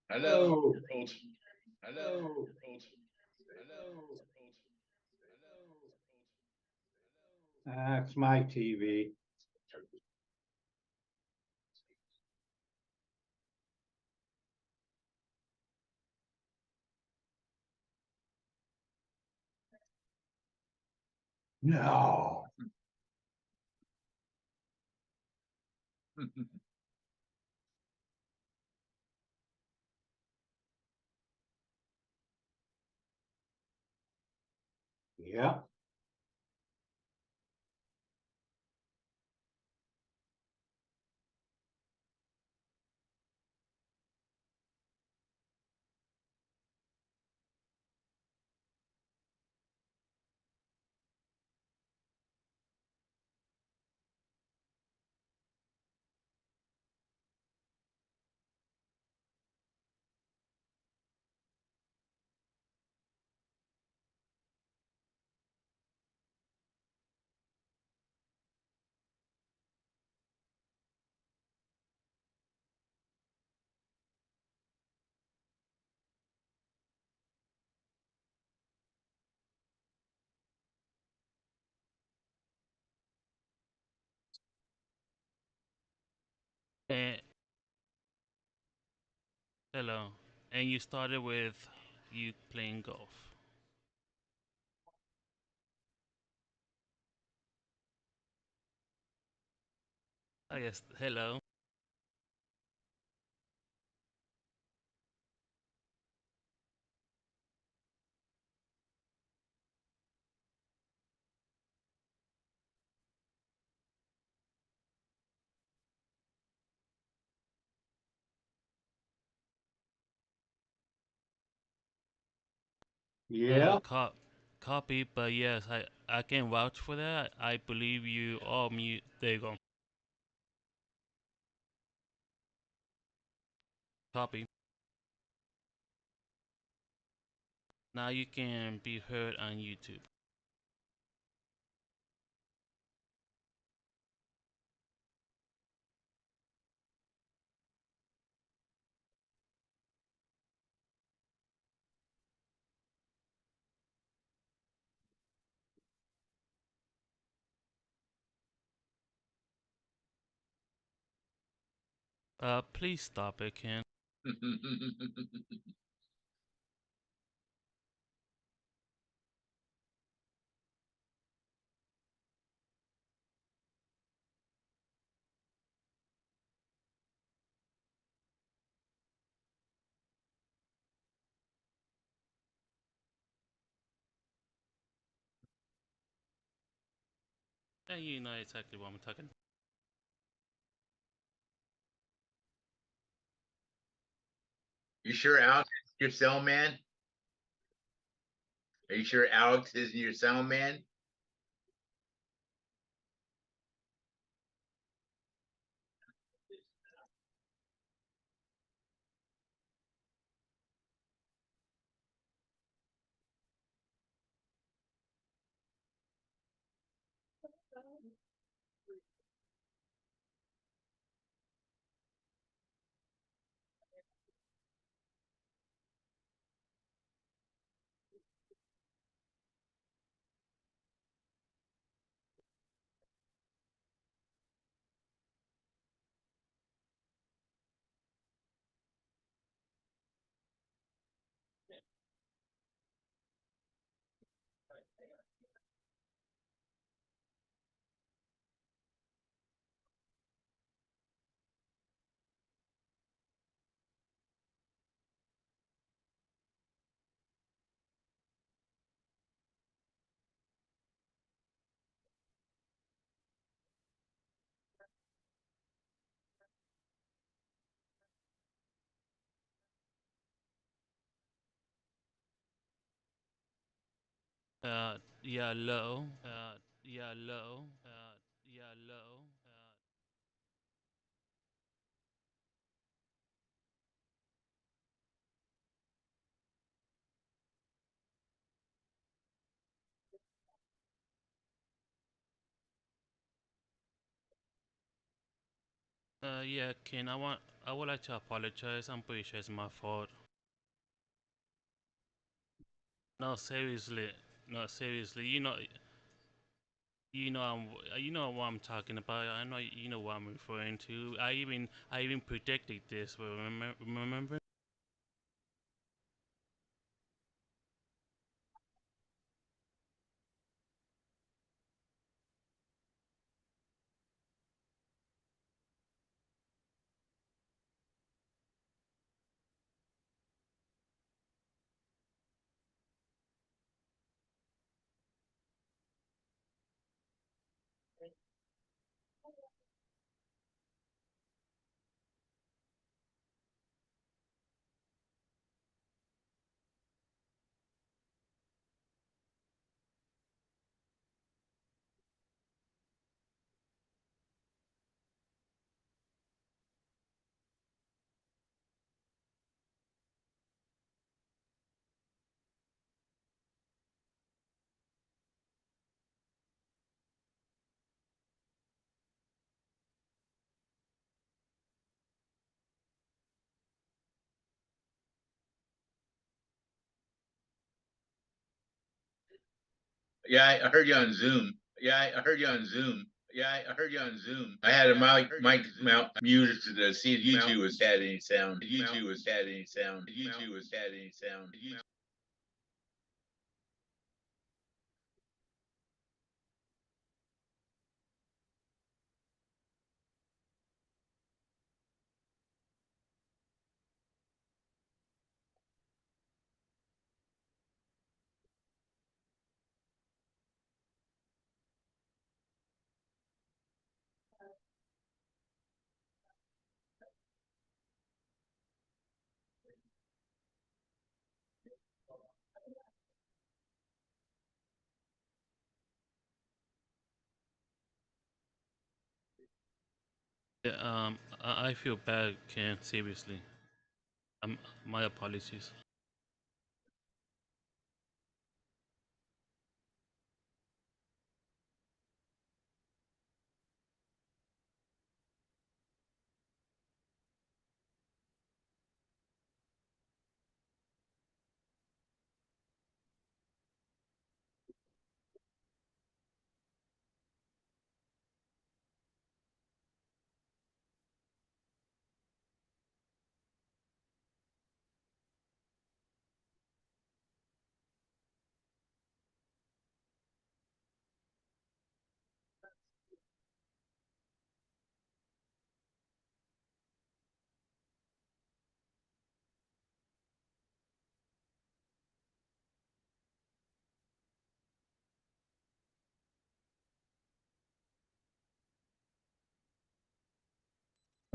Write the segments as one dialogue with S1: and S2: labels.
S1: Hello.
S2: Hello.
S1: That's my TV. No. Yeah.
S2: And hello. And you started with you playing golf. I guess hello.
S1: Yeah.
S2: Copy, but yes, I can vouch for that. I believe you all mute. There you go. Copy. Now you can be heard on YouTube. Please stop it, Ken. And you know exactly what I'm talking.
S3: You sure Alex is your cell man? Are you sure Alex is your sound man?
S2: Yeah, low. Yeah, low. Yeah, low. Yeah, Ken, I would like to apologize. I'm pretty sure it's my fault. No, seriously. No, seriously. You know what I'm talking about. I know you know what I'm referring to. I even predicted this. Remember?
S3: Yeah, I heard you on Zoom. Yeah, I heard you on Zoom. Yeah, I heard you on Zoom. I had a mic mount muted to see if YouTube was had any sound. YouTube was had any sound. YouTube was had any sound.
S2: Yeah, I feel bad, Ken. Seriously. My apologies.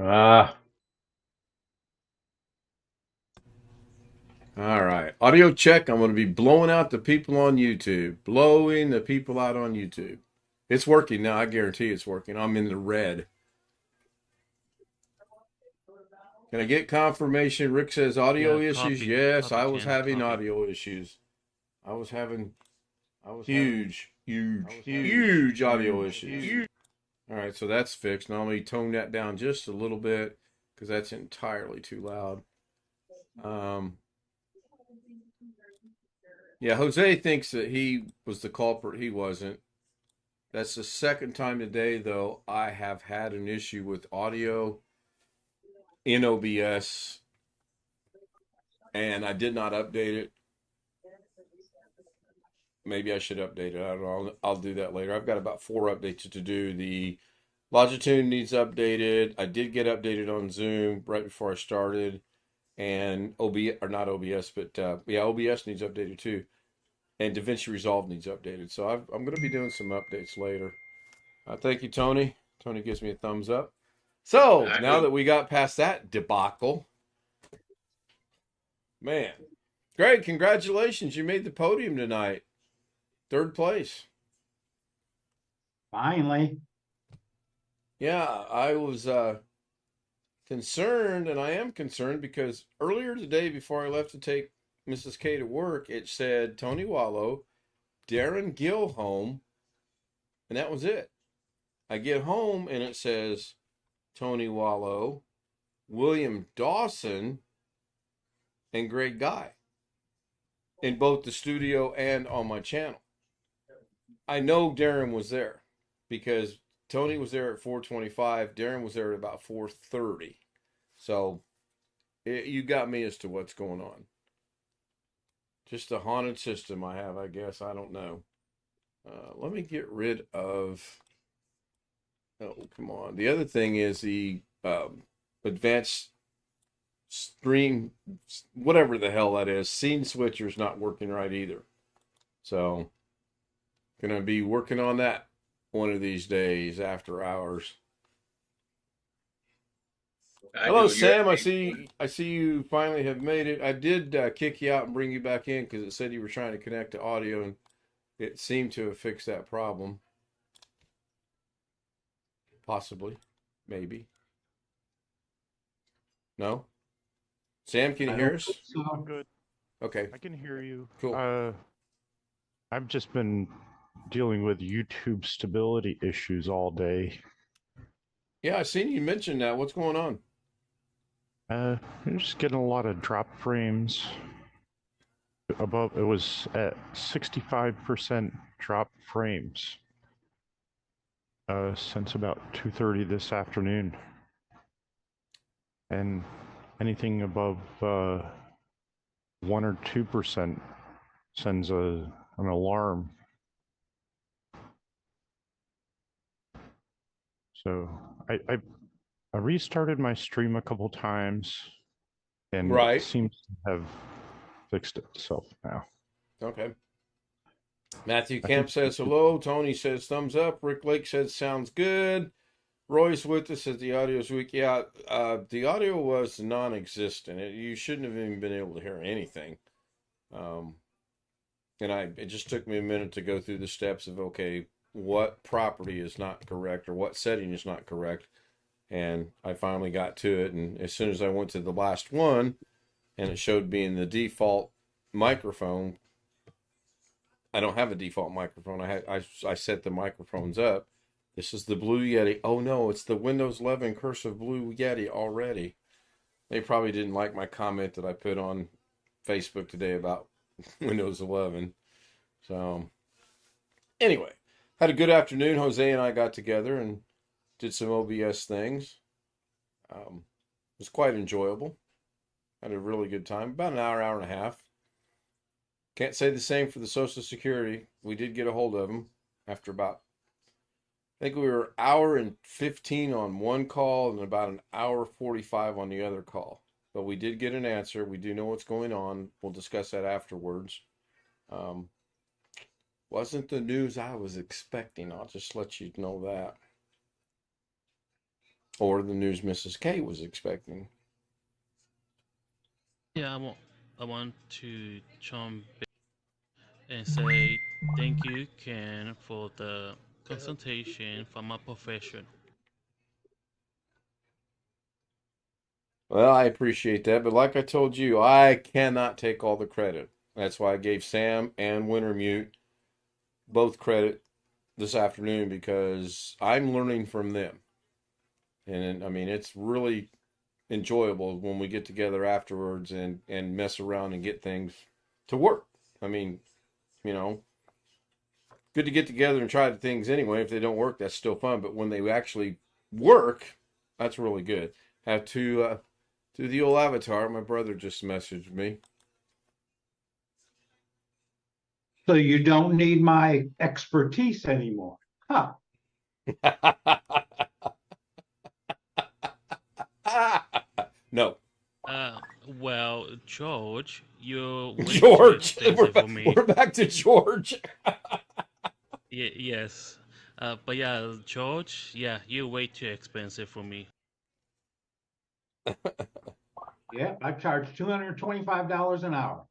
S4: Ah, all right. Audio check. I'm going to be blowing out the people on YouTube. Blowing the people out on YouTube. It's working now. I guarantee it's working. I'm in the red. Can I get confirmation? Rick says audio
S2: Yeah,
S4: issues. Yes, I was
S2: Ken,
S4: having
S2: copy.
S4: audio issues. I was having huge audio issues. All right, so that's fixed. Now let me tone that down just a little bit because that's entirely too loud. Yeah, Jose thinks that he was the culprit. He wasn't. That's the second time today, though, I have had an issue with audio in OBS, and I did not update it. Maybe I should update it. I don't know. I'll do that later. I've got about 4 updates to do. The Longitude needs updated. I did get updated on Zoom right before I started, and OBS, or not OBS, but yeah, OBS needs updated too, and DaVinci Resolve needs updated. So I'm going to be doing some updates later. Thank you, Tony. Tony gives me a thumbs up. So now that we got past that debacle, man, Greg, congratulations! You made the podium tonight, 3rd place.
S1: Finally.
S4: Yeah, I was concerned, and I am concerned because earlier today, before I left to take Mrs. K to work, it said Tony Wallow, Darren Gill home, and that was it. I get home and it says Tony Wallow, William Dawson, and Greg Guy in both the studio and on my channel. I know Darren was there because Tony was there at 4:25. Darren was there at about 4:30. So you got me as to what's going on. Just a haunted system I have, I guess. I don't know. Let me get rid of... Oh, come on. The other thing is the advanced stream, whatever the hell that is, scene switcher's not working right either. So, gonna be working on that one of these days after hours. Hello, Sam. I see you finally have made it. I did kick you out and bring you back in because it said you were trying to connect to audio, and it seemed to have fixed that problem. Possibly. Maybe. No? Sam, can you hear us?
S5: I'm good.
S4: Okay.
S5: I can hear you.
S4: Cool.
S5: I've just been dealing with YouTube stability issues all day.
S4: Yeah, I seen you mention that. What's going on?
S5: I'm just getting a lot of drop frames. Above, it was at 65% drop frames since about 2:30 this afternoon. And anything above 1 or 2% sends an alarm. So I restarted my stream a couple times, and it seems to have fixed itself now.
S4: Okay. Matthew Camp says hello. Tony says thumbs up. Rick Lake says sounds good. Roy's with us, says the audio's weak. Yeah, the audio was non-existent. You shouldn't have even been able to hear anything. And it just took me a minute to go through the steps of, okay, what property is not correct or what setting is not correct. And I finally got to it. And as soon as I went to the last one and it showed being the default microphone, I don't have a default microphone. I set the microphones up. This is the Blue Yeti. Oh no, it's the Windows 11 cursive Blue Yeti already. They probably didn't like my comment that I put on Facebook today about Windows 11. So anyway, had a good afternoon. Jose and I got together and did some OBS things. It was quite enjoyable. Had a really good time. About an hour, hour and a half. Can't say the same for the Social Security. We did get a hold of them after about, I think we were an hour and 15 on one call and about an hour 45 on the other call. But we did get an answer. We do know what's going on. We'll discuss that afterwards. Wasn't the news I was expecting. I'll just let you know that. Or the news Mrs. K was expecting.
S2: Yeah, I want to jump in and say thank you, Ken, for the consultation from a professional.
S4: Well, I appreciate that, but like I told you, I cannot take all the credit. That's why I gave Sam and Wintermute both credit. this afternoon because I'm learning from them. And I mean, it's really enjoyable when we get together afterwards and mess around and get things to work. I mean, you know, good to get together and try the things anyway. If they don't work, that's still fun. But when they actually work, that's really good. Have to the old avatar. My brother just messaged me.
S1: So you don't need my expertise anymore. Huh.
S4: No.
S2: Well, George, you're way too
S4: George.
S2: expensive for me.
S4: We're back to George.
S2: Yes. But yeah, George, yeah, you're way too expensive for me.
S1: Yeah, I charge $225 an hour.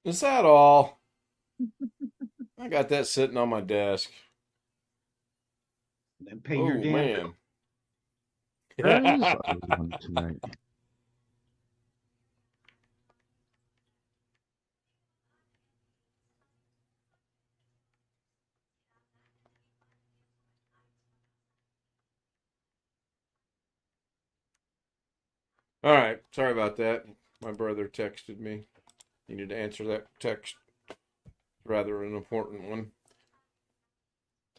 S4: Is that all? I got that sitting on my desk.
S1: Then pay
S4: Oh,
S1: your damn
S4: man.
S5: Where is everyone tonight?
S4: All right. Sorry about that. My brother texted me. Needed to answer that text. Rather an important one.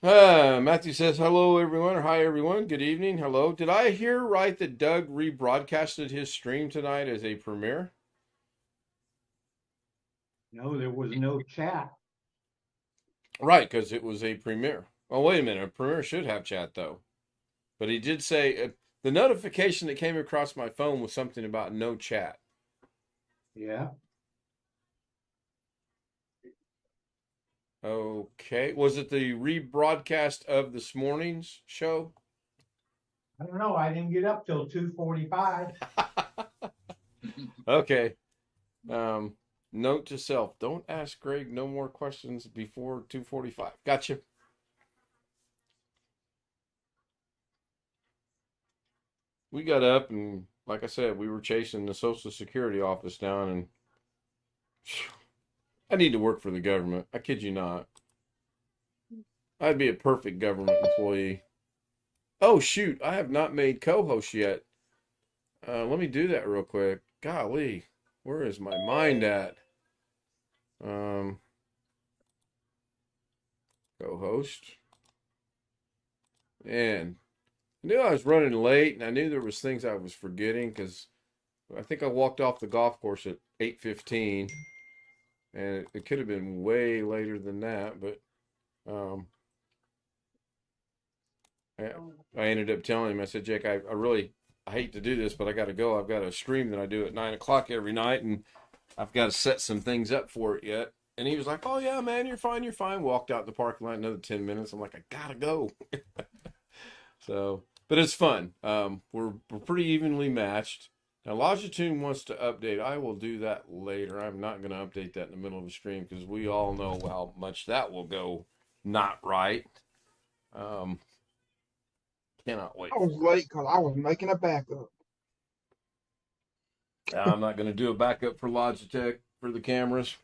S4: Matthew says, hello, everyone, or hi, everyone. Good evening. Hello. Did I hear right that Doug rebroadcasted his stream tonight as a premiere?
S1: No, there was no chat.
S4: Right, because it was a premiere. Oh, wait a minute. A premiere should have chat, though. But he did say the notification that came across my phone was something about no chat.
S1: Yeah.
S4: Okay. Was it the rebroadcast of this morning's show?
S1: I don't know. I didn't get up till 2:45.
S4: Okay. Note to self: don't ask Greg no more questions before 2:45. Gotcha. We got up and, like I said, we were chasing the Social Security office down, and I need to work for the government. I kid you not. I'd be a perfect government employee. Oh shoot! I have not made co-host yet. Let me do that real quick. Golly, where is my mind at? Co-host. And I knew I was running late, and I knew there was things I was forgetting because I think I walked off the golf course at 8:15, and it could have been way later than that, but I ended up telling him, I said, Jake, I hate to do this, but I got to go. I've got a stream that I do at 9 o'clock every night, and I've got to set some things up for it yet. And he was like, oh, yeah, man, you're fine, you're fine. Walked out the parking lot another 10 minutes. I'm like, I got to go. So, but it's fun. We're pretty evenly matched. Now, Longitude wants to update. I will do that later. I'm not going to update that in the middle of the stream because we all know how much that will go not right. Cannot wait.
S6: I was late because I was making a backup.
S4: I'm not going to do a backup for Logitech for the cameras.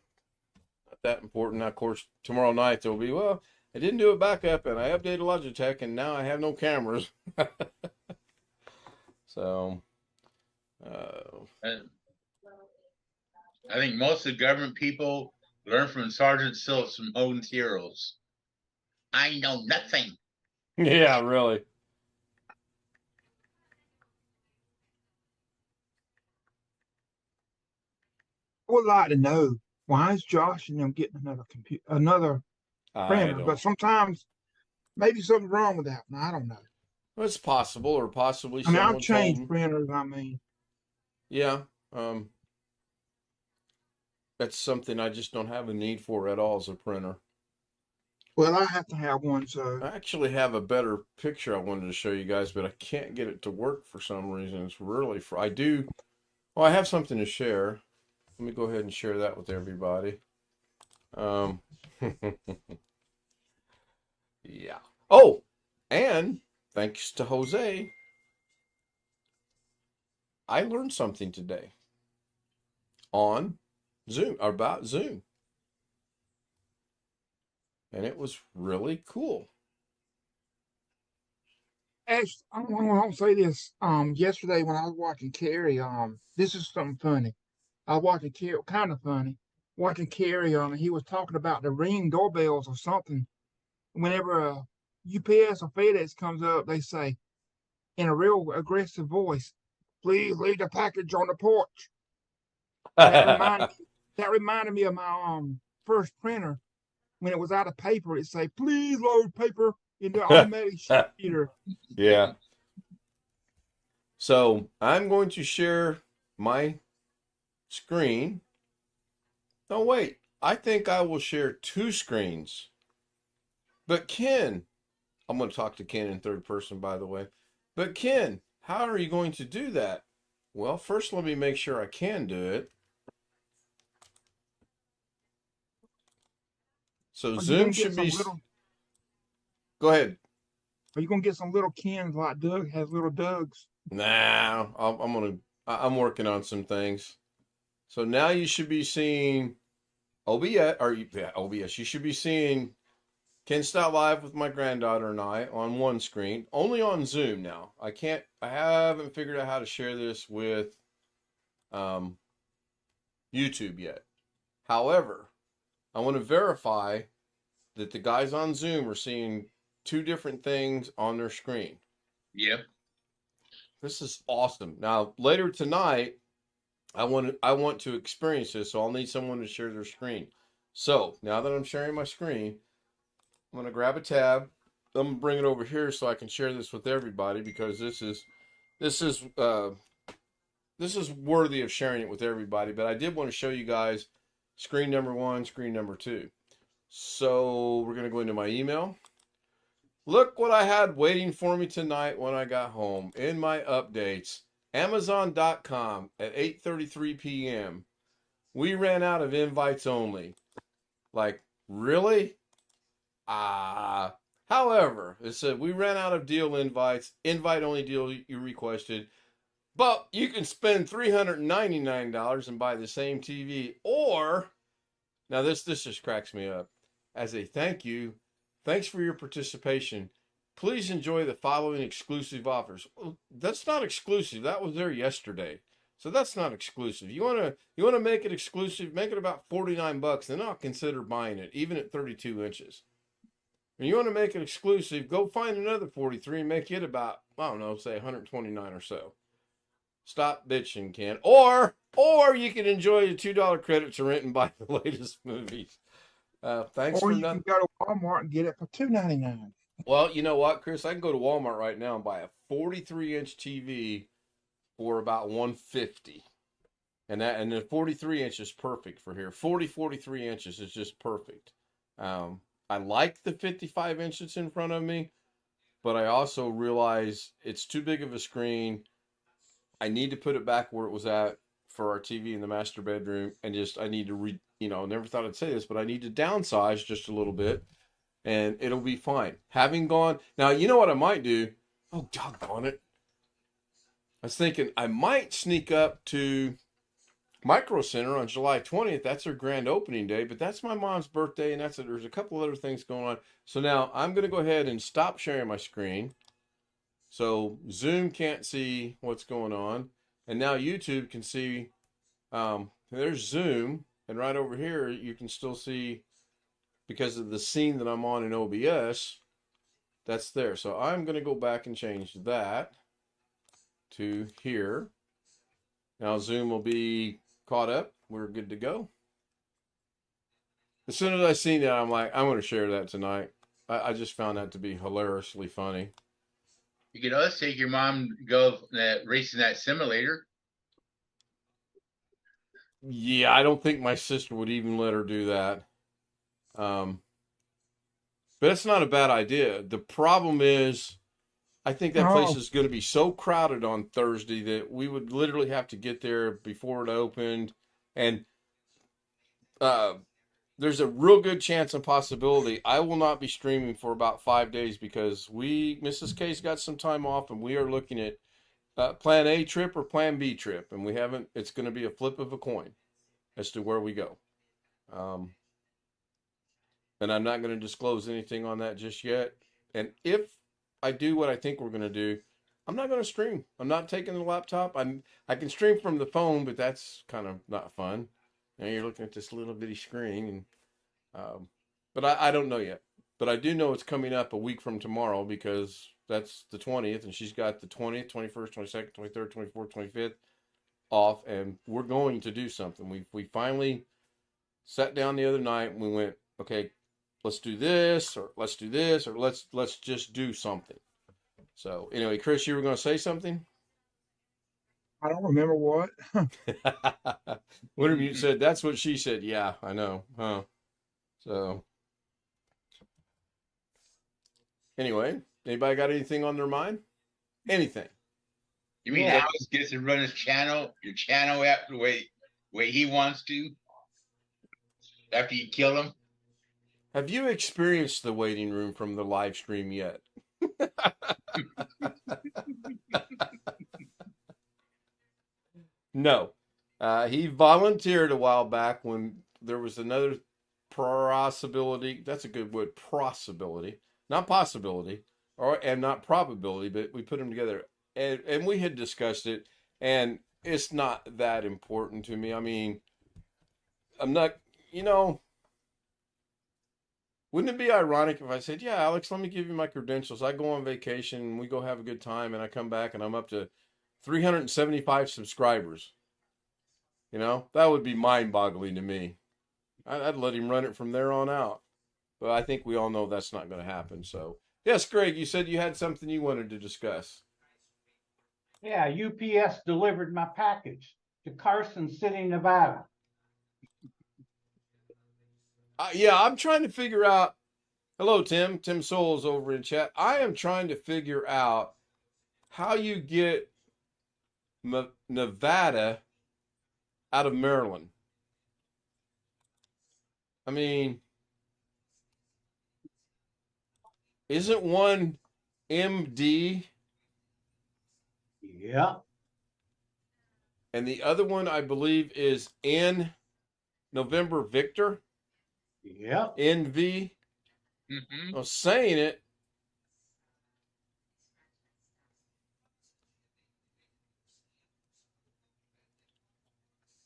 S4: Not that important. Now, of course, tomorrow night there'll be, well, I didn't do a backup and I updated Logitech and now I have no cameras. So,
S3: I think most of the government people learn from Sergeant Silks from Odin's Heroes. I know nothing.
S4: yeah, really.
S6: I would like to know why is Josh and them getting another printer?
S4: don't.
S6: But sometimes maybe something's wrong with that one. I don't know.
S4: It's possible, or possibly
S6: I mean,
S4: someone
S6: I've changed
S4: told him.
S6: printers. I mean,
S4: Yeah, that's something I just don't have a need for at all as a printer.
S6: well, I have to have one. So
S4: I actually have a better picture I wanted to show you guys, but I can't get it to work for some reason. It's really I do. Well, I have something to share. Let me go ahead and share that with everybody. Yeah. Oh, and thanks to Jose, I learned something today on Zoom, about Zoom. And it was really cool.
S6: actually, I won't say this. Yesterday when I was watching Carrie, this is something funny. I was watching Carrie, kind of funny, watching Carrie, and he was talking about the Ring doorbells or something. Whenever UPS or FedEx comes up, they say in a real aggressive voice, "Please leave the package on the porch." That reminded that reminded me of my first printer when it was out of paper. It say, "Please load paper in the automatic sheeter."
S4: Yeah. So I'm going to share my screen. No, wait. I think I will share two screens. But Ken, I'm going to talk to Ken in third person, by the way. But Ken, how are you going to do that? Well, first let me make sure I can do it. So
S6: Are you
S4: Zoom
S6: gonna get
S4: should
S6: some
S4: be.
S6: little?
S4: Go ahead.
S6: Are you gonna get some little Kens like Doug has little Dougs?
S4: Nah, I'm working on some things. So now you should be seeing OBS, OBS. You should be seeing Ken Stout Live with my granddaughter and I on one screen, only on Zoom now. I haven't figured out how to share this with YouTube yet. However, I want to verify that the guys on Zoom are seeing two different things on their screen.
S3: Yep.
S4: This is awesome. Now, later tonight, I want to experience this, so I'll need someone to share their screen. So now that I'm sharing my screen, I'm gonna grab a tab. I'm gonna bring it over here so I can share this with everybody because this is worthy of sharing it with everybody. But I did want to show you guys screen number one, screen number two. So we're gonna go into my email. Look what I had waiting for me tonight when I got home in my updates. Amazon.com at 8:33 p.m. We ran out of invites only. Like, really? However, it said we ran out of deal invites. Invite only deal you requested. But you can spend $399 and buy the same TV. Or, now this just cracks me up. As a thank you, thanks for your participation. Please enjoy the following exclusive offers. Well, that's not exclusive. That was there yesterday. So that's not exclusive. You wanna make it exclusive, make it about $49, then I'll consider buying it, even at 32 inches. And you want to make it exclusive, go find another 43 and make it about, I don't know, say 129 or so. Stop bitching, Ken. Or you can enjoy a $2 credit to rent and buy the latest movies. Thanks
S6: Or
S4: for
S6: you
S4: nothing.
S6: can go to Walmart and get it for $2.99.
S4: Well, you know what, Chris? I can go to Walmart right now and buy a 43-inch TV for about $150. And the 43 inch is perfect for here. 43 inches is just perfect. I like the 55 inch that's in front of me, but I also realize it's too big of a screen. I need to put it back where it was at for our TV in the master bedroom, and I need to never thought I'd say this, but I need to downsize just a little bit, and it'll be fine. Having gone now, you know what I might do? Oh, doggone it! I was thinking I might sneak up to Micro Center on July 20th. That's her grand opening day, but that's my mom's birthday, and there's a couple other things going on. So now I'm going to go ahead and stop sharing my screen. So Zoom can't see what's going on, and now YouTube can see. There's Zoom, and right over here you can still see because of the scene that I'm on in OBS. That's there. So I'm going to go back and change that to here. Now Zoom will be caught up. We're good to go. As soon as I seen that, I'm like, I'm going to share that tonight. I just found that to be hilariously funny.
S3: You could also take your mom to go racing that simulator.
S4: Yeah, I don't think my sister would even let her do that. But it's not a bad idea. The problem is, I think that place is going to be so crowded on Thursday that we would literally have to get there before it opened. And there's a real good chance and possibility I will not be streaming for about 5 days because Mrs. K's got some time off, and we are looking at plan A trip or plan B trip. And it's going to be a flip of a coin as to where we go. And I'm not going to disclose anything on that just yet. And if I do what I think we're going to do, I'm not going to stream. I'm not taking the laptop. I can stream from the phone, but that's kind of not fun. You know, you're looking at this little bitty screen, and but I don't know yet. But I do know it's coming up a week from tomorrow because that's the 20th, and she's got the 20th, 21st, 22nd, 23rd, 24th, 25th off, and we're going to do something. We finally sat down the other night and we went, okay, let's do this, or let's do this, or let's just do something. So anyway, Chris, you were going to say something?
S6: I don't remember what.
S4: Wintermute said, that's what she said. Yeah, I know. Huh. So anyway, anybody got anything on their mind? Anything?
S3: You mean
S1: Yeah.
S3: Alex gets to run your channel out the way he wants to after you kill him?
S4: Have you experienced the waiting room from the live stream yet? No. He volunteered a while back when there was another possibility. That's a good word, possibility. Not possibility, and not probability, but we put them together. And we had discussed it, and it's not that important to me. I mean, I'm not, wouldn't it be ironic if I said, yeah, Alex, let me give you my credentials. I go on vacation and we go have a good time, and I come back and I'm up to 375 subscribers. That would be mind-boggling to me. I'd let him run it from there on out. But I think we all know that's not going to happen. So, yes, Greg, you said you had something you wanted to discuss.
S1: Yeah, UPS delivered my package to Carson City, Nevada.
S4: Yeah, I'm trying to figure out. Hello, Tim. Tim Souls over in chat. I am trying to figure out how you get Nevada out of Maryland. I mean, isn't one MD?
S1: Yeah.
S4: And the other one, I believe, is N November Victor.
S1: Yeah.
S4: NV.
S3: Mm-hmm.
S4: I was saying it.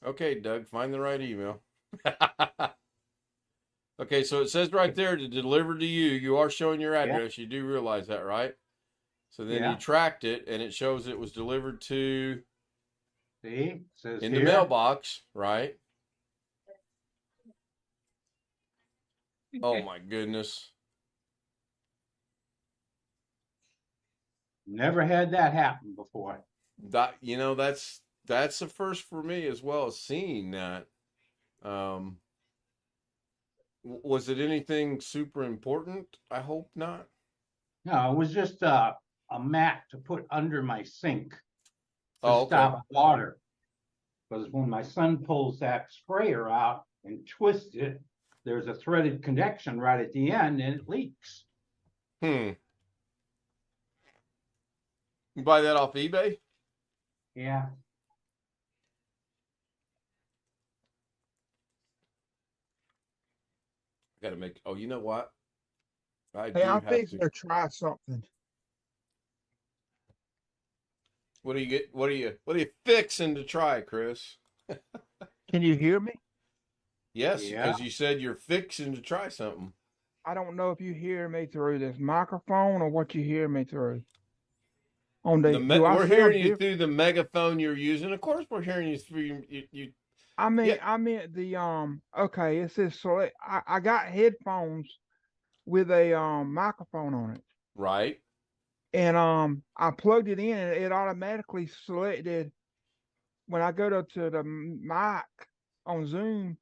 S4: Okay, Doug, find the right email. Okay, so it says right there to deliver to you. You are showing your address. You do realize that, right? So then you tracked it, and it shows it was delivered to
S1: See, it says
S4: in
S1: here.
S4: the mailbox, right? Oh my goodness!
S1: Never had that happen before.
S4: That's the first for me as well as seeing that. Was it anything super important? I hope not.
S1: No, it was just a mat to put under my sink to
S4: Oh, okay.
S1: stop water. Because when my son pulls that sprayer out and twists it, there's a threaded connection right at the end and it leaks.
S4: You buy that off eBay?
S1: Yeah.
S4: Gotta make. Oh, you know what? I do
S6: Hey, I'm
S4: have
S6: fixing
S4: to.
S6: to try something.
S4: What do you get? What are you fixing to try, Chris?
S6: Can you hear me?
S4: Yes,
S1: Yeah.
S4: because you said you're fixing to try something.
S6: I don't know if you hear me through this microphone or what you hear me through. Do I
S4: We're
S6: sound
S4: hearing you
S6: diff-
S4: through the megaphone you're using. Of course, we're hearing you through you.
S6: I mean,
S4: Yeah.
S6: I meant the okay, it says select. I got headphones with a microphone on it,
S4: Right.
S6: and I plugged it in, and it automatically selected when I go to the mic on Zoom.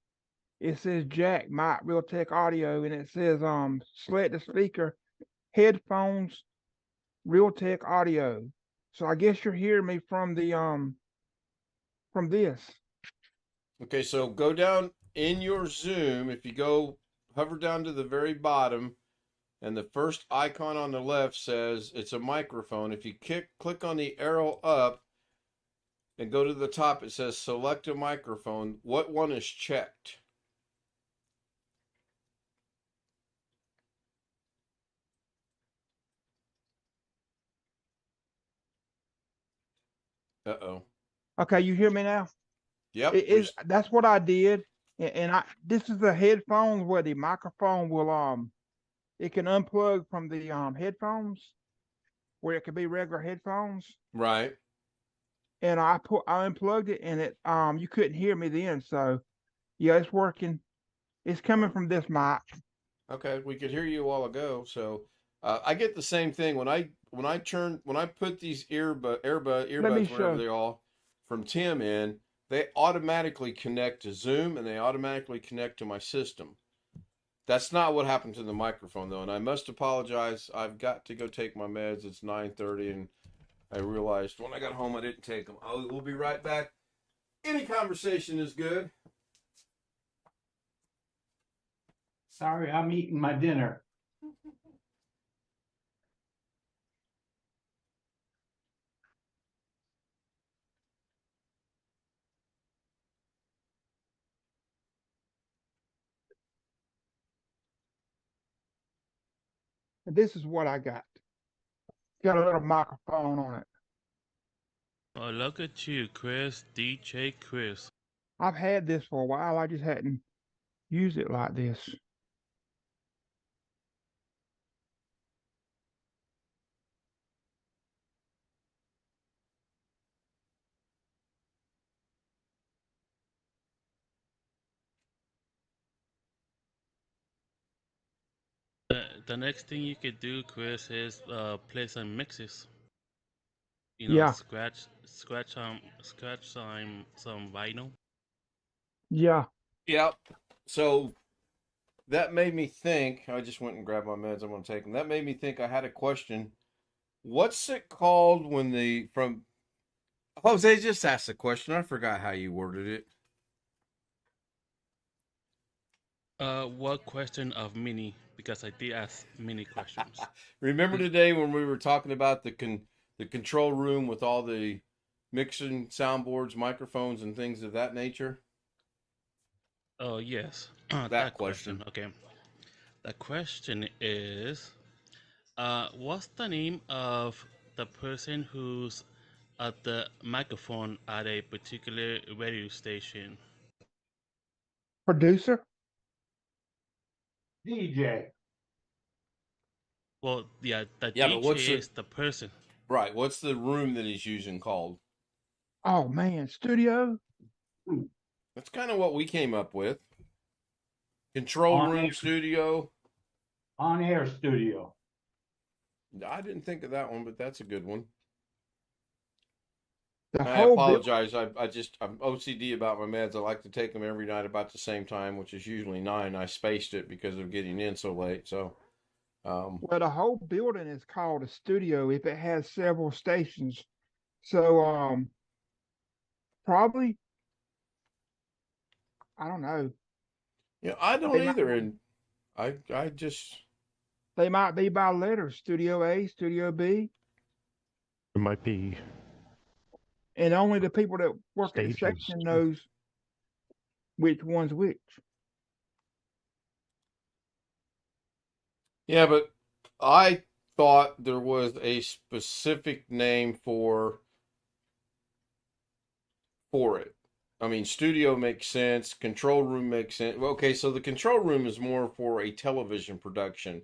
S6: It says Jack Mic Realtek Audio, and it says select the speaker, headphones, Realtek Audio. So I guess you're hearing me from the from this.
S4: Okay, so go down in your Zoom. If you go hover down to the very bottom, and the first icon on the left says it's a microphone. If you click on the arrow up and go to the top, it says select a microphone. What one is checked? Uh-oh.
S6: Okay, you hear me now?
S4: Yep.
S6: It is that's what I did. And I this is the headphones where the microphone will it can unplug from the headphones where it could be regular headphones.
S4: Right.
S6: And I unplugged it and it you couldn't hear me then, so yeah, it's working. It's coming from this mic.
S4: Okay, we could hear you a while ago. So I get the same thing when I put these
S6: Let me
S4: earbuds, whatever
S6: show.
S4: they all, from Tim in, they automatically connect to Zoom and they automatically connect to my system. That's not what happened to the microphone though, and I must apologize. I've got to go take my meds. It's 9:30, and I realized when I got home I didn't take them. We'll be right back. Any conversation is good.
S1: Sorry, I'm eating my dinner.
S6: This is what I got. Got a little microphone on it.
S2: Oh, look at you, Chris, DJ Chris.
S6: I've had this for a while. I just hadn't used it like this.
S2: The next thing you could do, Chris, is play some mixes. You know,
S6: Yeah,
S2: scratch some vinyl.
S6: yeah.
S4: Yep. So that made me think. I just went and grabbed my meds. I'm going to take them. That made me think. I had a question. What's it called when Jose just asked a question. I forgot how you worded it.
S2: What question of mini? Because I did ask mini questions.
S4: Remember today when we were talking about the control room with all the mixing soundboards, microphones, and things of that nature?
S2: Oh yes,
S4: That question.
S2: Okay, the question is, what's the name of the person who's at the microphone at a particular radio station?
S6: Producer?
S1: DJ.
S2: Well, yeah, the
S4: Yeah, but what's
S2: DJ is the person.
S4: right? What's the room that he's using called?
S6: Oh man, studio?
S4: That's kind of what we came up with. Control
S1: On
S4: room
S1: air.
S4: studio.
S1: On air studio.
S4: I didn't think of that one, but that's a good one.
S6: The
S4: I
S6: whole
S4: apologize. I'm OCD about my meds. I like to take them every night about the same time, which is usually 9. I spaced it because of getting in so late. So,
S6: well, the whole building is called a studio if it has several stations. So probably I don't know.
S4: yeah, I
S6: They
S4: don't
S6: might
S4: either, and I just
S6: they might be by letters, Studio A, Studio B,
S5: It might be
S6: and only the people that work at the
S5: stages.
S6: section knows which one's which.
S4: yeah, but I thought there was a specific name for it. I mean, studio makes sense. Control room makes sense. Well, okay, so the control room is more for a television production.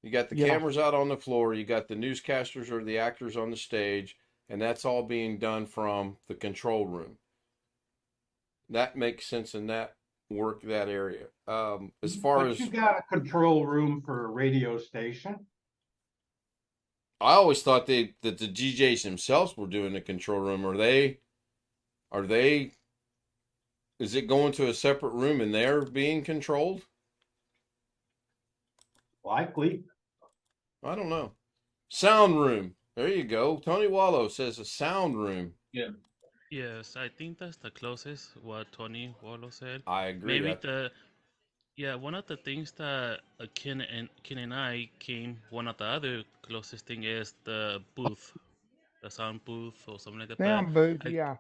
S4: You got the
S6: Yeah.
S4: cameras out on the floor. You got the newscasters or the actors on the stage, and that's all being done from the control room. That makes sense in that area. As far
S1: But
S4: as
S1: you got a control room for a radio station.
S4: I always thought that the DJs themselves were doing the control room. Are they? Is it going to a separate room and they're being controlled?
S1: Likely.
S4: I don't know. Sound room. There you go. Tony Wallow says a sound room.
S3: Yeah.
S2: Yes, I think that's the closest what Tony Wallo said.
S4: I agree.
S2: One of the things that Ken and I came, one of the other closest thing is the booth, the sound booth or something like that.
S6: Sound booth,
S2: I,
S6: yeah.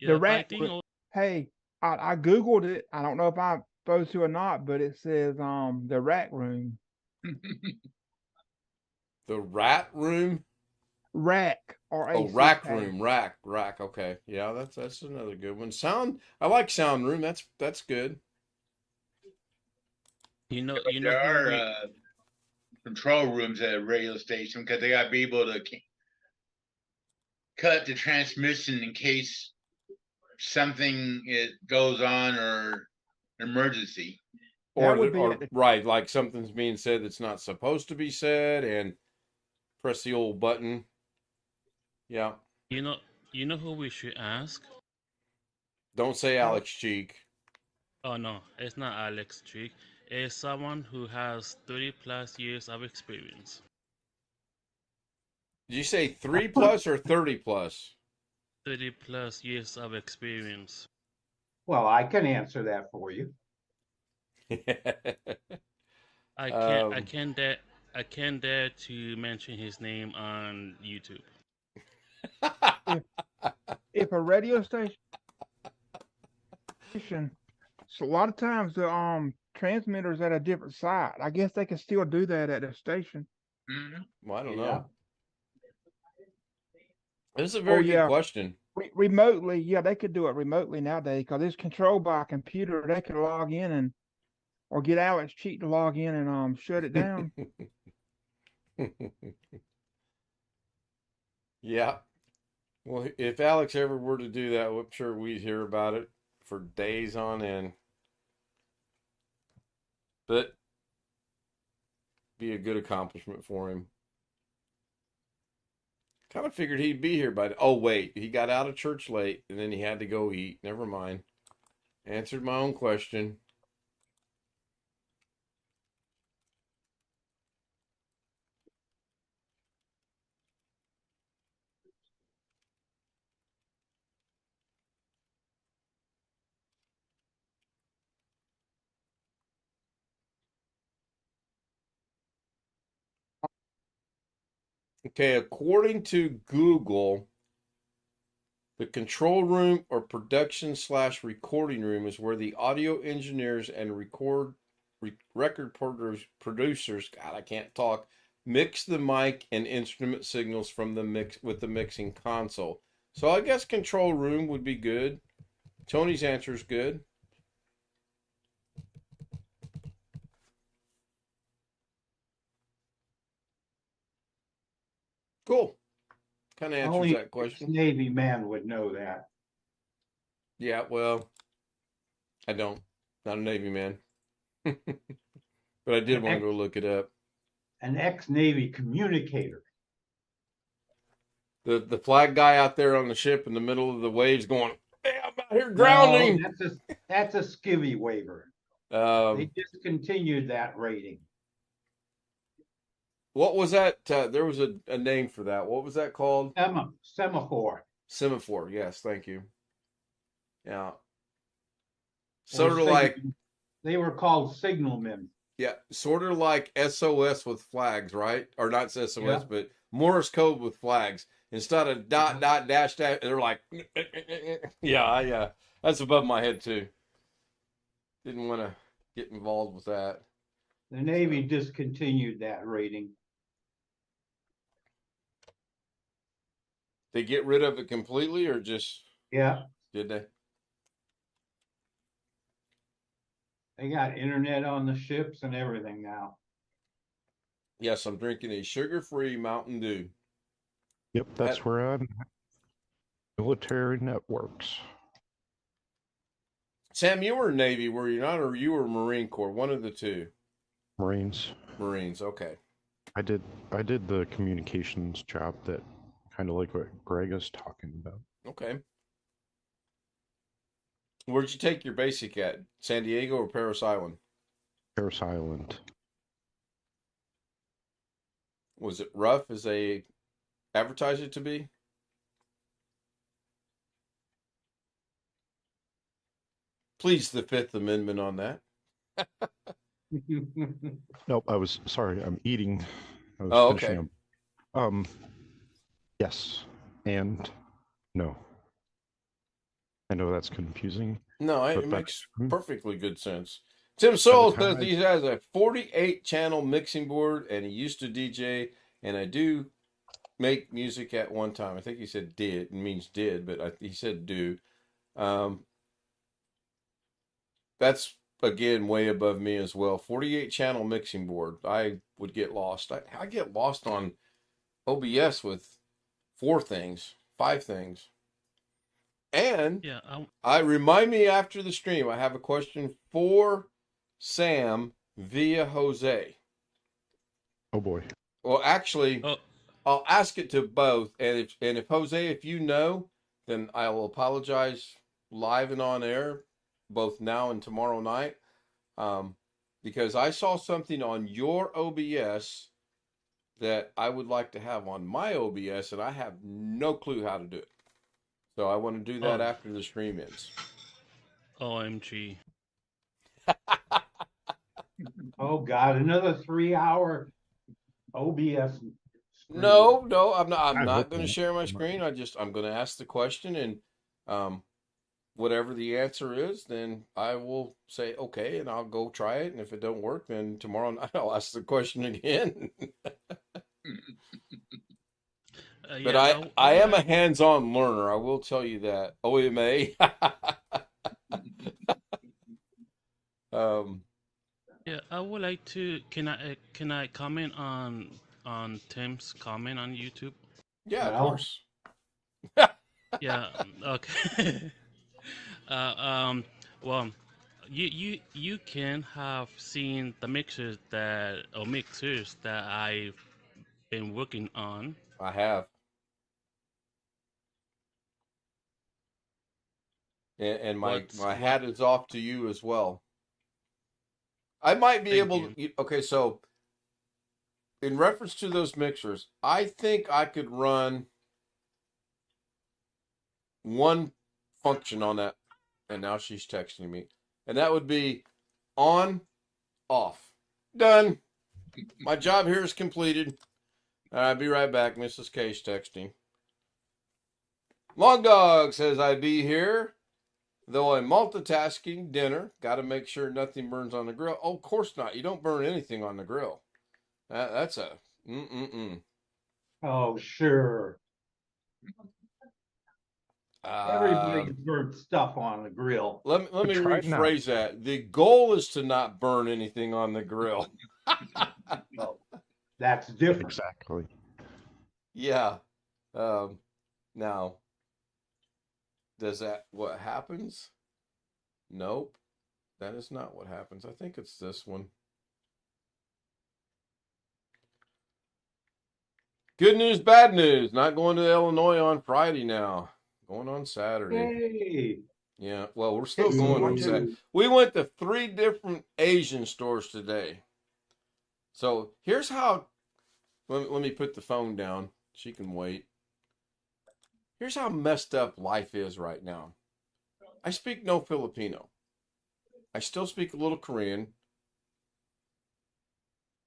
S2: yeah,
S6: The
S2: but I
S6: rack.
S2: think
S6: Hey, I googled it. I don't know if I'm supposed to or not, but it says the rack room.
S4: The rat room.
S6: Rack
S4: Oh,
S6: RACK.
S4: rack room, rack. Okay, yeah, that's another good one. Sound, I like sound room. That's good.
S2: You know,
S3: But
S2: you know
S3: there
S2: who
S3: are
S2: we
S3: control rooms at a radio station because they got to be able to cut the transmission in case something goes on or emergency.
S6: That would be
S4: Or
S6: at the
S4: right, like something's being said that's not supposed to be said, and press the old button. Yeah,
S2: you know you know who we should ask?
S4: don't say Alex Cheek.
S2: Oh no, it's not Alex Trick. It's someone who has 30 plus years of experience.
S4: Did you say 3+ or 30+?
S2: 30 plus years of experience.
S1: Well, I can answer that for you.
S2: I
S4: Um,
S2: can't dare to mention his name on YouTube.
S6: if a radio station. So a lot of times the transmitter's at a different site. I guess they can still do that at a station.
S3: Mhm.
S4: well, I don't
S1: Yeah.
S4: know. This is a
S6: Oh
S4: very good
S6: yeah,
S4: question.
S6: remotely. Yeah, they could do it remotely nowadays because it's controlled by a computer. They could log in and or get Alex Cheat to log in and shut it down.
S4: Yeah. Well, if Alex ever were to do that, I'm sure we'd hear about it for days on end. But be a good accomplishment for him. Kind of figured he'd be here by. Oh wait, he got out of church late, and then he had to go eat. Never mind. Answered my own question. Okay, according to Google, the control room or production/recording room is where the audio engineers and record producers, God, I can't talk, mix the mic and instrument signals from the mix with the mixing console. So I guess control room would be good. Tony's answer is good. Cool. Kind of answers
S1: Only
S4: that question.
S1: Navy man would know that.
S4: Yeah, well, I don't. Not a Navy man. But I did want to go look it up.
S1: An ex-Navy communicator.
S4: The flag guy out there on the ship in the middle of the waves going, "Hey, I'm out here grounding."
S1: No, that's a skivvy waiver. They discontinued that rating.
S4: What was that? There was a name for that. What was that called?
S1: Semaphore.
S4: Semaphore. Yes, thank you. Yeah.
S1: Or
S4: Sort of like,
S1: they were called signalmen.
S4: yeah, sort of like SOS with flags, right? Or not SOS,
S1: Yeah.
S4: but Morse code with flags. Instead of dot, dash, they're like, yeah, that's above my head too. Didn't want to get involved with that.
S1: The Navy discontinued that rating.
S4: They get rid of it completely, or just
S1: Yeah,
S4: did they?
S1: they got internet on the ships and everything now.
S4: Yes, I'm drinking a sugar-free Mountain Dew.
S5: Yep, that's where I'm. Military networks.
S4: Sam, you were Navy, were you not, or you were Marine Corps? One of the two.
S5: Marines.
S4: Marines, okay.
S5: I did the communications job that kind of like what Greg is talking about.
S4: Okay. Where'd you take your basic at? San Diego or Parris Island?
S5: Parris Island.
S4: Was it rough as they advertised it to be? Please, the Fifth Amendment on that.
S5: Nope, I was sorry. I'm eating. I was
S4: Oh,
S5: finishing
S4: okay.
S5: up. Yes and no. I know that's confusing.
S4: No, it
S5: but
S4: makes
S5: that's-
S4: perfectly good sense. Tim Soul
S5: time
S4: says he has a 48 channel mixing board and he used to DJ, and I do make music at one time. I think he said did. It means did, but he said do. That's again way above me as well. 48 channel mixing board. I would get lost. I get lost on OBS with 4 things, 5 things. And
S2: Yeah,
S4: I remind me after the stream, I have a question for Sam via Jose.
S5: Oh boy.
S4: Well, actually,
S2: oh,
S4: I'll ask it to both. And if Jose, if you know, then I will apologize live and on air, both now and tomorrow night. Because I saw something on your OBS that I would like to have on my OBS, and I have no clue how to do it. So I want to do that
S2: Oh.
S4: after the stream ends.
S2: OMG.
S1: Oh God, another 3-hour OBS. screen.
S4: No, I'm not. I'm
S5: I
S4: not
S5: hope
S4: going to
S5: not.
S4: share my screen. I'm going to ask the question, and whatever the answer is, then I will say okay, and I'll go try it. And if it don't work, then tomorrow night I'll ask the question again. But
S2: Yeah,
S4: I am a
S2: like-
S4: hands-on learner. I will tell you that. OMA.
S2: Yeah, I would like to. Can I comment on Tim's comment on YouTube?
S4: Yeah, of
S1: Well.
S4: course.
S2: Yeah. Okay. Well, you can have seen the mixers that I've been working on.
S4: I have. And my
S2: What-
S4: hat is off to you as well. I might be
S2: Thank
S4: able to. Okay, so in reference to those mixers, I think I could run one function on that. And now she's texting me. And that would be on, off. Done. My job here is completed. I'll be right back. Mrs. K's texting. Long Dog says I'd be here. Though I'm multitasking dinner, got to make sure nothing burns on the grill. Oh, of course not. You don't burn anything on the grill. That's a
S1: Oh, sure. Everybody burns stuff on the grill.
S4: Let me
S5: Try it now.
S4: rephrase that. The goal is to not burn anything on the grill.
S1: That's different.
S5: Exactly.
S4: Yeah. Now, does that what happens? Nope. That is not what happens. I think it's this one. Good news, bad news. Not going to Illinois on Friday now. Going on Saturday.
S1: Hey,
S4: Yeah, well, we're still
S6: Yes,
S4: going
S6: me
S4: on
S6: too.
S4: Saturday. We went to 3 different Asian stores today. So here's how, let me put the phone down. She can wait. Here's how messed up life is right now. I speak no Filipino. I still speak a little Korean.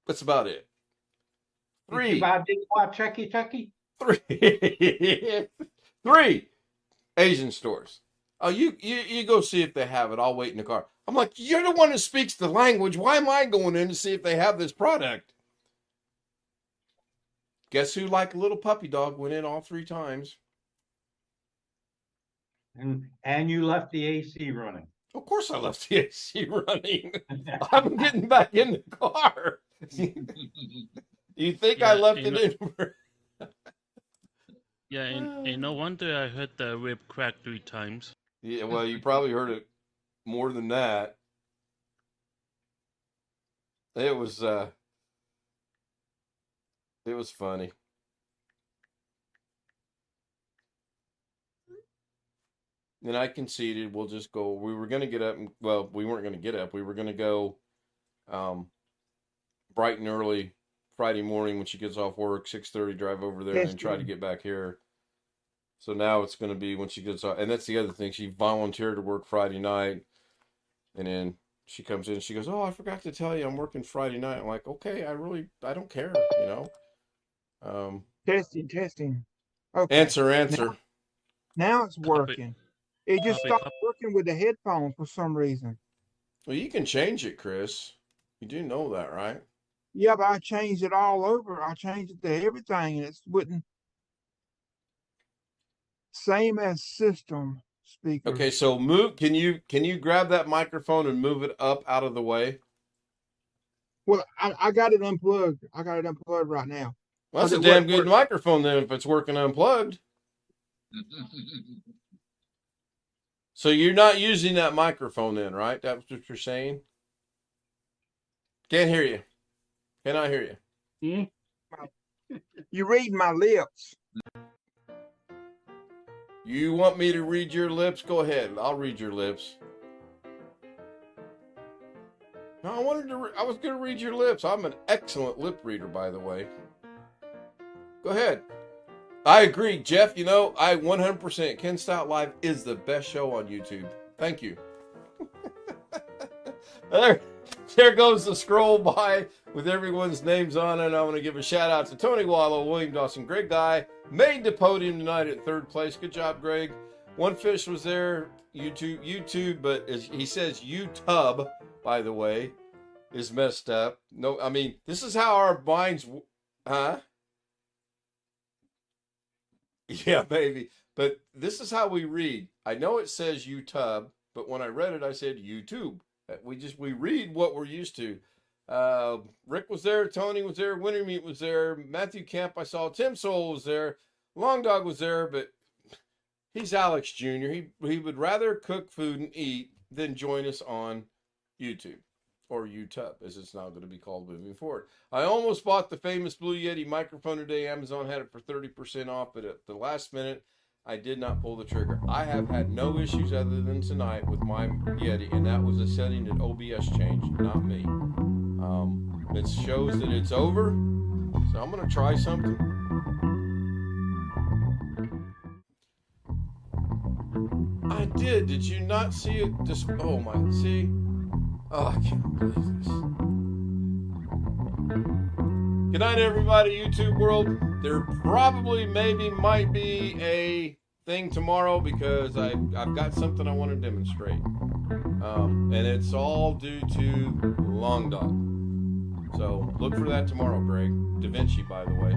S4: That's about it. 3.
S1: Chucky.
S4: 3 Asian stores. Oh, you go see if they have it. I'll wait in the car. I'm like, you're the one who speaks the language. Why am I going in to see if they have this product? Guess who, like a little puppy dog, went in all 3 times?
S1: And you left the AC running.
S4: Of course I left the AC running. I'm getting back in the car. You think I
S2: Yeah,
S4: left
S2: you
S4: it
S2: know-
S4: in?
S2: Yeah, and no wonder I heard the rib crack 3 times.
S4: Yeah, well, you probably heard it more than that. It was funny. And I conceded we'll just go. We were going to get up. Well, we weren't going to get up. We were going to go bright and early Friday morning when she gets off work, 6:30, drive over there and then try to get back here. So now it's going to be when she gets off. And that's the other thing. She volunteered to work Friday night. And then she comes in and she goes, oh, I forgot to tell you I'm working Friday night. I'm like, okay, I don't care, you know.
S6: Testing. Okay.
S4: Answer.
S6: Now it's
S2: Copy.
S6: working. It just
S2: Copy,
S6: stopped
S2: copy.
S6: working with the headphones for some reason.
S4: Well, you can change it, Chris. You do know that, right?
S6: Yeah, but I changed it all over. I changed it to everything, and it wouldn't. same as system speakers.
S4: Okay, so move. Can you grab that microphone and move it up out of the way?
S6: Well, I got it unplugged. I got it unplugged right now.
S4: Well, that's a
S6: 'Cause it
S4: damn
S6: wouldn't
S4: good
S6: work.
S4: microphone then if it's working unplugged. So you're not using that microphone then, right? That's what you're saying? Can't hear you. Cannot hear you.
S6: You read my lips.
S4: You want me to read your lips? Go ahead. I'll read your lips. No, I was going to read your lips. I'm an excellent lip reader, by the way. Go ahead. I agree, Jeff. You know, I 100%. Ken Stout Live is the best show on YouTube. Thank you. There goes the scroll by with everyone's names on it. I want to give a shout out to Tony Wallow, William Dawson, Greg Guy, made the podium tonight at 3rd place. Good job, Greg. One Fish was there, YouTube, but he says YouTube, by the way, is messed up. No, I mean, this is how our minds, huh? Yeah, maybe. But this is how we read. I know it says YouTube, but when I read it, I said YouTube. We read what we're used to. Rick was there, Tony was there, Wintermeat was there, Matthew Kemp I saw, Tim Soul was there, Long Dog was there, but he's Alex Jr. He would rather cook food and eat than join us on YouTube. Or YouTube, as it's now going to be called moving forward. I almost bought the famous Blue Yeti microphone today. Amazon had it for 30% off, but at the last minute, I did not pull the trigger. I have had no issues other than tonight with my Yeti, and that was a setting that OBS changed, not me. It shows that it's over, so I'm going to try something. I did. Did you not see it? Just oh my, see. Oh, I can't believe this. Good night, everybody, YouTube world. There probably, maybe, might be a thing tomorrow because I've got something I want to demonstrate. And it's all due to Long Dog. So look for that tomorrow, Greg. Da Vinci, by the way.